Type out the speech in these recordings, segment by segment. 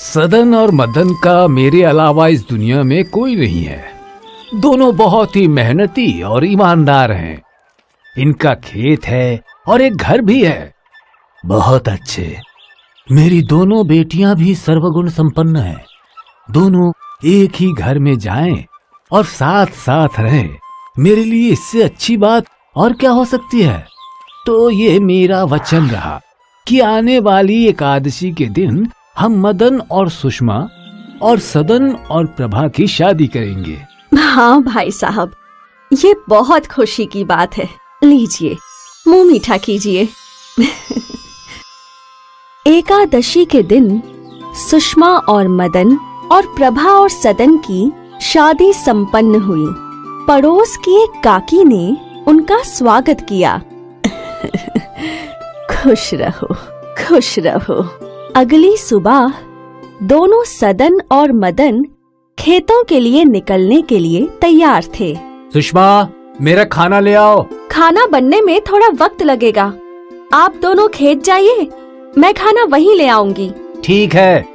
सदन और मदन का मेरे अलावा इस दुनिया में कोई नहीं है। दोनों बहुत ही मेहनती और ईमानदार हैं। इनका खेत है और एक घर भी है। बहुत अच्छे। मेरी दोनों बेटियां भी सर्वगुण संपन्न हैं। दोनों एक ही घर में जाएं और साथ साथ रहें। मेरे लिए इससे अच्छी बात और क्या हो सकती है। तो ये मेरा वचन रहा कि आने वाली एकादशी के दिन हम मदन और सुषमा और सदन और प्रभा की शादी करेंगे। हाँ भाई साहब, ये बहुत खुशी की बात है। लीजिए, मुंह मीठा कीजिए। एकादशी के दिन सुषमा और मदन और प्रभा और सदन की शादी संपन्न हुई। पड़ोस की एक काकी ने उनका स्वागत किया। खुश रहो, खुश रहो। अगली सुबह दोनों सदन और मदन खेतों के लिए निकलने के लिए तैयार थे। सुषमा, मेरा खाना ले आओ। खाना बनने में थोड़ा वक्त लगेगा। आप दोनों खेत जाइए, मैं खाना वहीं ले आऊंगी। ठीक है।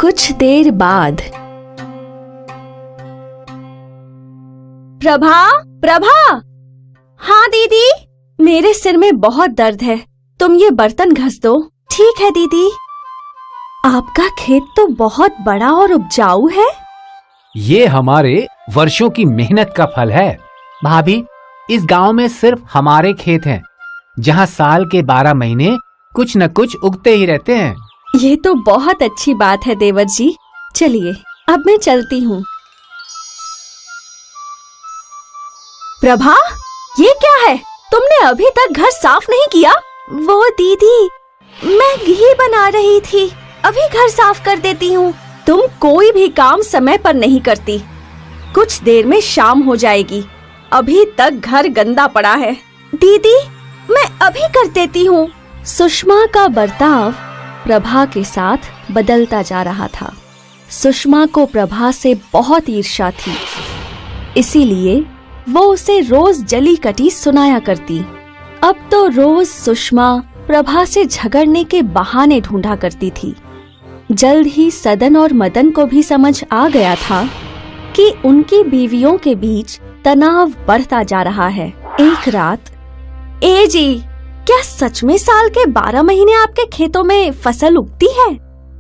कुछ देर बाद प्रभा, प्रभा। हाँ दीदी, मेरे सिर में बहुत दर्द है, तुम ये बर्तन घस दो। ठीक है दीदी। आपका खेत तो बहुत बड़ा और उपजाऊ है। ये हमारे वर्षों की मेहनत का फल है। भाभी, इस गांव में सिर्फ हमारे खेत हैं, जहां साल के 12 महीने कुछ न कुछ उगते ही रहते हैं। ये तो बहुत अच्छी बात है देवर जी। चलिए, अब मैं चलती हूँ। प्रभा, ये क्या है? तुमने अभी तक घर साफ नहीं किया? वो दीदी, मैं घी बना रही थी, अभी घर साफ कर देती हूँ। तुम कोई भी काम समय पर नहीं करती। कुछ देर में शाम हो जाएगी, अभी तक घर गंदा पड़ा है। दीदी, मैं अभी कर देती हूँ। सुषमा का बर्ताव प्रभा के साथ बदलता जा रहा था। सुषमा को प्रभा से बहुत ईर्ष्या थी, इसीलिए वो उसे रोज जली कटी सुनाया करती। अब तो रोज सुषमा प्रभा से झगड़ने के बहाने ढूंढा करती थी। जल्द ही सदन और मदन को भी समझ आ गया था कि उनकी बीवियों के बीच तनाव बढ़ता जा रहा है। एक रात, ए जी, क्या सच में साल के 12 महीने आपके खेतों में फसल उगती है?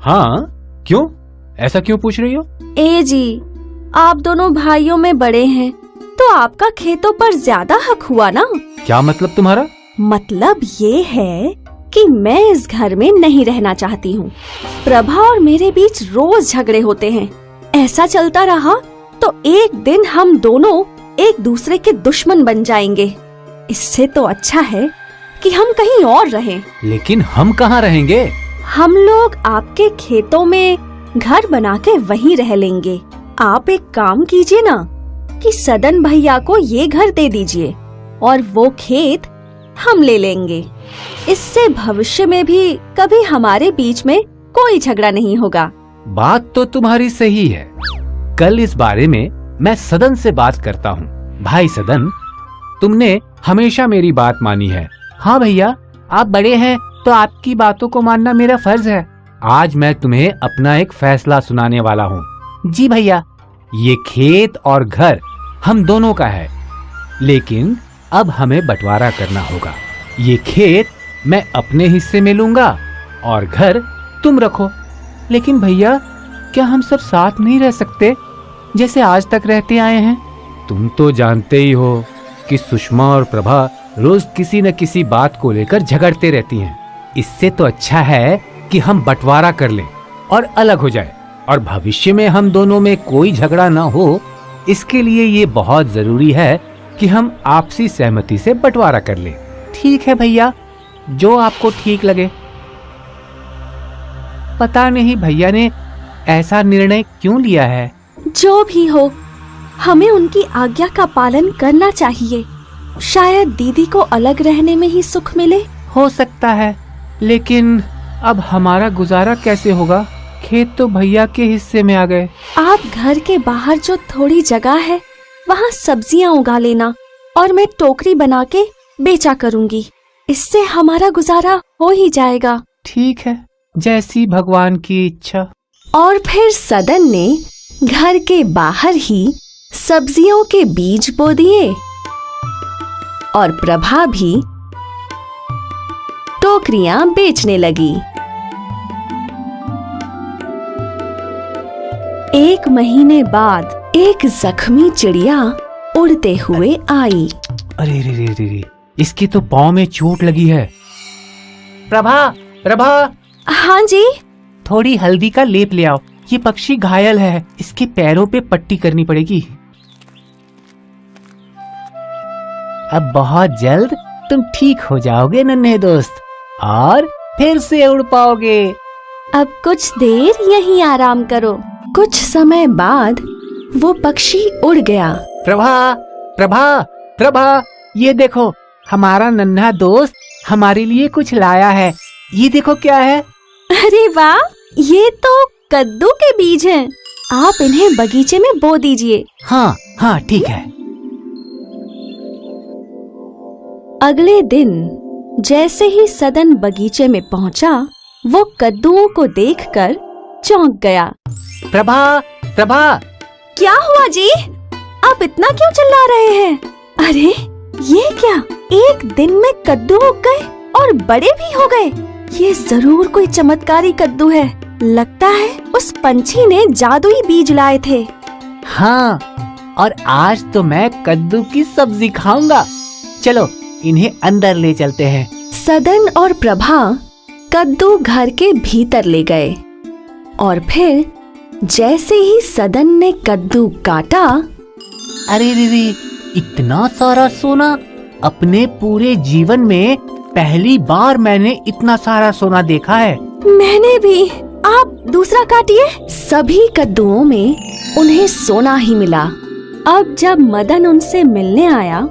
हाँ, क्यों? ऐसा क्यों पूछ रही हो? ए जी, आप दोनों भाइयों में बड़े हैं, तो आपका खेतों पर ज्यादा हक हुआ ना? क्या मतलब तुम्हारा? मतलब ये है कि मैं इस घर में नहीं रहना चाहती हूँ। प्रभा और मेरे बीच रोज झगड़े होते हैं। ऐसा चलता रहा तो एक दिन हम दोनों एक दूसरे के दुश्मन बन जाएंगे। इससे तो अच्छा है कि हम कहीं और रहें। लेकिन हम कहाँ रहेंगे? हम लोग आपके खेतों में घर बना के वहीं रह लेंगे। आप एक काम कीजिए ना कि सदन भैया को ये घर दे दीजिए और वो खेत हम ले लेंगे। इससे भविष्य में भी कभी हमारे बीच में कोई झगड़ा नहीं होगा। बात तो तुम्हारी सही है। कल इस बारे में मैं सदन से बात करता हूँ। भाई सदन, तुमने हमेशा मेरी बात मानी है। हाँ भैया, आप बड़े हैं तो आपकी बातों को मानना मेरा फर्ज है। आज मैं तुम्हें अपना एक फैसला सुनाने वाला हूँ। जी भैया। ये खेत और घर हम दोनों का है, लेकिन अब हमें बंटवारा करना होगा। ये खेत मैं अपने हिस्से में लूंगा और घर तुम रखो। लेकिन भैया, क्या हम सब साथ नहीं रह सकते जैसे आज तक रहते आए हैं? तुम तो जानते ही हो कि सुषमा और प्रभा रोज किसी न किसी बात को लेकर झगड़ते रहती हैं। इससे तो अच्छा है कि हम बंटवारा कर लें और अलग हो जाए, और भविष्य में हम दोनों में कोई झगड़ा ना हो। इसके लिए ये बहुत जरूरी है कि हम आपसी सहमति से बंटवारा कर लें। ठीक है भैया, जो आपको ठीक लगे। पता नहीं भैया ने ऐसा निर्णय क्यों लिया है। जो भी हो, हमें उनकी आज्ञा का पालन करना चाहिए। शायद दीदी को अलग रहने में ही सुख मिले। हो सकता है, लेकिन अब हमारा गुजारा कैसे होगा? खेत तो भैया के हिस्से में आ गए। आप घर के बाहर जो थोड़ी जगह है वहाँ सब्जियाँ उगा लेना और मैं टोकरी बना के बेचा करूँगी। इससे हमारा गुजारा हो ही जाएगा। ठीक है, जैसी भगवान की इच्छा। और फिर सदन ने घर के बाहर ही सब्जियों के बीज बो दिए और प्रभा भी टोकरियां बेचने लगी। 1 महीने बाद एक जख्मी चिड़िया उड़ते हुए आई। अरे रे रे रे रे, इसके तो पाँव में चोट लगी है। प्रभा, प्रभा, हाँ जी। थोड़ी हल्दी का लेप ले आओ। ये पक्षी घायल है, इसके पैरों पे पट्टी करनी पड़ेगी। अब बहुत जल्द तुम ठीक हो जाओगे नन्हे दोस्त, और फिर से उड़ पाओगे। अब कुछ देर यहीं आराम करो। कुछ समय बाद वो पक्षी उड़ गया। प्रभा, प्रभा, प्रभा, ये देखो, हमारा नन्हा दोस्त हमारे लिए कुछ लाया है। ये देखो क्या है। अरे वाह, ये तो कद्दू के बीज हैं। आप इन्हें बगीचे में बो दीजिए। हाँ हाँ, ठीक है। अगले दिन जैसे ही सदन बगीचे में पहुंचा, वो कद्दुओं को देखकर चौंक गया। प्रभा, प्रभा, क्या हुआ जी? आप इतना क्यों चिल्ला रहे हैं? अरे ये क्या, एक दिन में कद्दू उग गए और बड़े भी हो गए। ये जरूर कोई चमत्कारी कद्दू है। लगता है उस पंछी ने जादुई बीज लाए थे। हाँ, और आज तो मैं कद्दू की सब्जी खाऊंगा। चलो इन्हें अंदर ले चलते हैं। सदन और प्रभा कद्दू घर के भीतर ले गए और फिर जैसे ही सदन ने कद्दू काटा, अरे रे रे, इतना सारा सोना! अपने पूरे जीवन में पहली बार मैंने इतना सारा सोना देखा है। मैंने भी। आप दूसरा काटिए। सभी कद्दुओं में उन्हें सोना ही मिला। अब जब मदन उनसे मिलने आया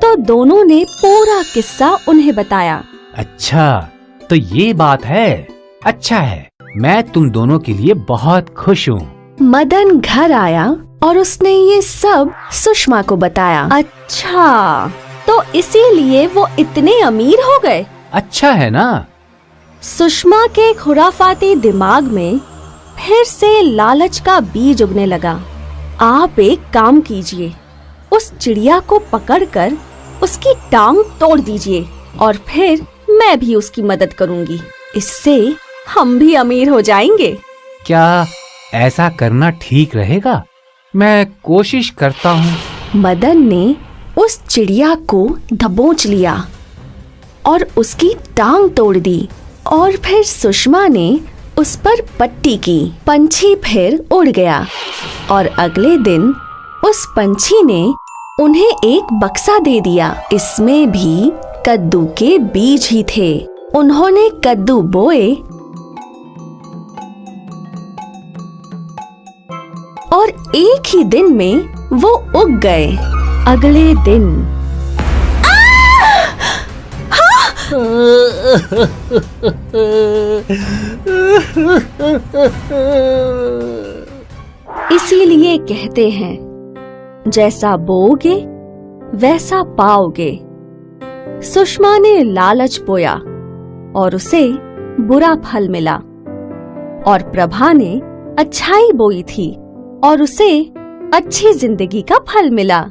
तो दोनों ने पूरा किस्सा उन्हें बताया। अच्छा, तो ये बात है। अच्छा है, मैं तुम दोनों के लिए बहुत खुश हूँ। मदन घर आया और उसने ये सब सुषमा को बताया। अच्छा, तो इसीलिए वो इतने अमीर हो गए। अच्छा है ना? सुषमा के खुराफाती दिमाग में फिर से लालच का बीज उगने लगा। आप एक काम कीजिए, उस चिड़िया को पकड़कर उसकी टांग तोड़ दीजिए और फिर मैं भी उसकी मदद करूंगी। इससे हम भी अमीर हो जाएंगे। क्या ऐसा करना ठीक रहेगा? मैं कोशिश करता हूँ। मदन ने उस चिड़िया को दबोच लिया और उसकी टांग तोड़ दी और फिर सुषमा ने उस पर पट्टी की। पंछी फिर उड़ गया और अगले दिन उस पंछी ने उन्हें एक बक्सा दे दिया। इसमें भी कद्दू के बीज ही थे। उन्होंने कद्दू बोए और एक ही दिन में वो उग गए। अगले दिन इसीलिए कहते हैं, जैसा बोओगे वैसा पाओगे। सुषमा ने लालच बोया और उसे बुरा फल मिला, और प्रभा ने अच्छाई बोई थी और उसे अच्छी जिंदगी का फल मिला।